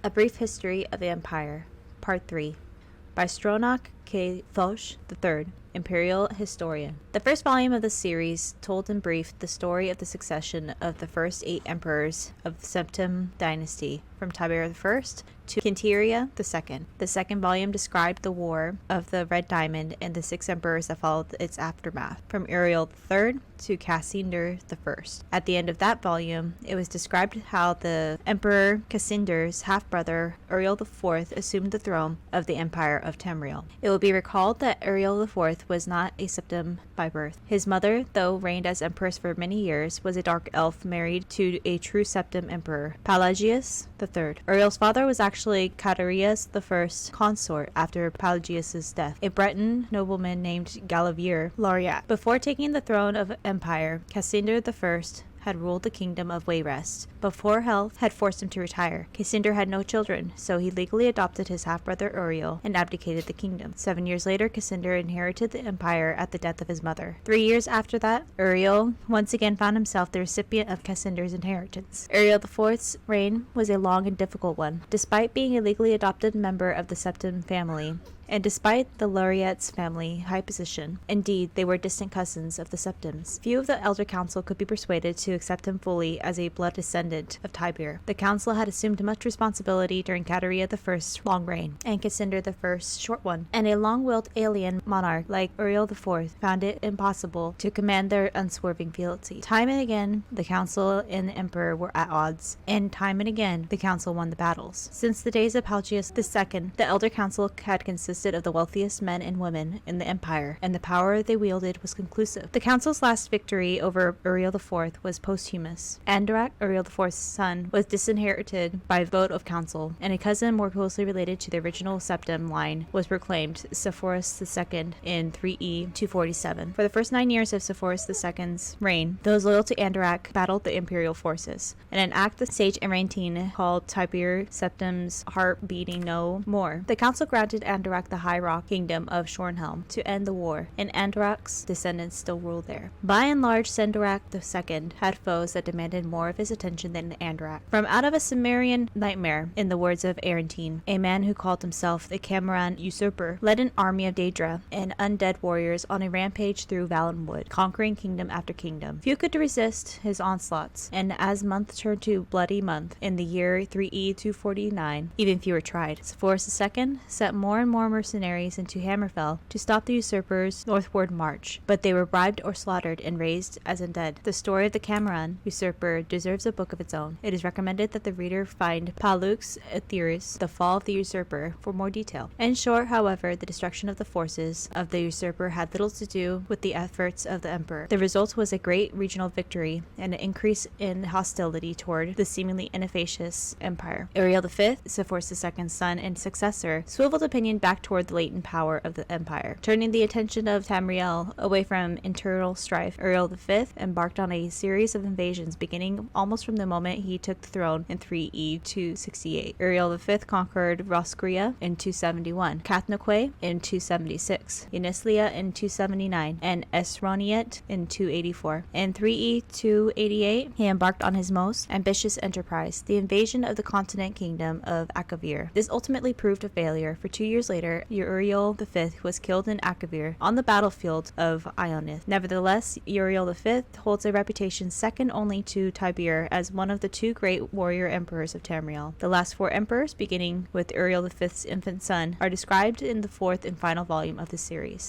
A Brief History of the Empire, Part 3, by Stronach K. Thosh III, Imperial Historian. The first volume of the series told in brief the story of the succession of the first 8 emperors of the Septim dynasty, from Tiberius I to Quintilia II. The second volume described the War of the Red Diamond and the 6 emperors that followed its aftermath, from Uriel III to Cassander I. At the end of that volume, it was described how the Emperor Cassander's half-brother Uriel IV assumed the throne of the Empire of Tamriel. It will be recalled that Uriel IV was not a Septim by birth. His mother, though reigned as empress for many years, was a dark elf married to a true Septim emperor, Pelagius III. Uriel's father was actually Catarius I, consort after Pelagius's death, a Breton nobleman named Galavier Laureat. Before taking the throne of empire, Cassander I had ruled the kingdom of Wayrest, but poor health had forced him to retire. Cassander had no children, so he legally adopted his half-brother Uriel and abdicated the kingdom. 7 years later, Cassander inherited the empire at the death of his mother. 3 years after that, Uriel once again found himself the recipient of Cassander's inheritance. Uriel IV's reign was a long and difficult one. Despite being a legally adopted member of the Septim family, and despite the Laureate's family high position, indeed, they were distant cousins of the Septims, few of the elder council could be persuaded to accept him fully as a blood descendant of Tiberius. The council had assumed much responsibility during Catarius I's long reign, and Cassander I's short one, and a long-willed alien monarch like Uriel IV found it impossible to command their unswerving fealty. Time and again, the council and the emperor were at odds, and time and again, the council won the battles. Since the days of Pelagius II, the elder council had consisted of the wealthiest men and women in the empire, and the power they wielded was conclusive. The council's last victory over Uriel IV was posthumous. Andorak, Uriel IV's son, was disinherited by vote of council, and a cousin more closely related to the original Septim line was proclaimed, Sepphoris II, in 3E 247. For the first 9 years of Sepphoris II's reign, those loyal to Andorak battled the imperial forces. In an act the sage Amarantine called Tiberius Septim's heart beating no more, the council granted Andorak the High Rock Kingdom of Shornhelm to end the war, and Andorak's descendants still rule there. By and large, Sendorak II had foes that demanded more of his attention than Andorak. From out of a Cimmerian nightmare, in the words of Arantine, a man who called himself the Cameron usurper led an army of Daedra and undead warriors on a rampage through Valenwood, conquering kingdom after kingdom. Few could resist his onslaughts, and as month turned to bloody month in the year 3E 249, even fewer tried. Sepphoris II sent more and more mercenaries into Hammerfell to stop the usurper's northward march, but they were bribed or slaughtered and raised as undead. The story of the Cameron usurper deserves a book of its own. It is recommended that the reader find Pallux's Aetheris, The Fall of the Usurper, for more detail. In short, however, the destruction of the forces of the usurper had little to do with the efforts of the emperor. The result was a great regional victory and an increase in hostility toward the seemingly inefficacious empire. Uriel V, Sepphoris II's son and successor, swiveled opinion back toward the latent power of the empire. Turning the attention of Tamriel away from internal strife, Uriel V embarked on a series of invasions beginning almost from the moment he took the throne in 3E 268. Uriel V conquered Roscria in 271, Cathnoque in 276, Unislia in 279, and Esroniet in 284. In 3E 288, he embarked on his most ambitious enterprise, the invasion of the continent kingdom of Akavir. This ultimately proved a failure, for 2 years later, Uriel V was killed in Akavir on the battlefield of Ionith. Nevertheless, Uriel V holds a reputation second only to Tiberius as one of the 2 great warrior emperors of Tamriel. The last 4 emperors, beginning with Uriel V's infant son, are described in the 4th and final volume of the series.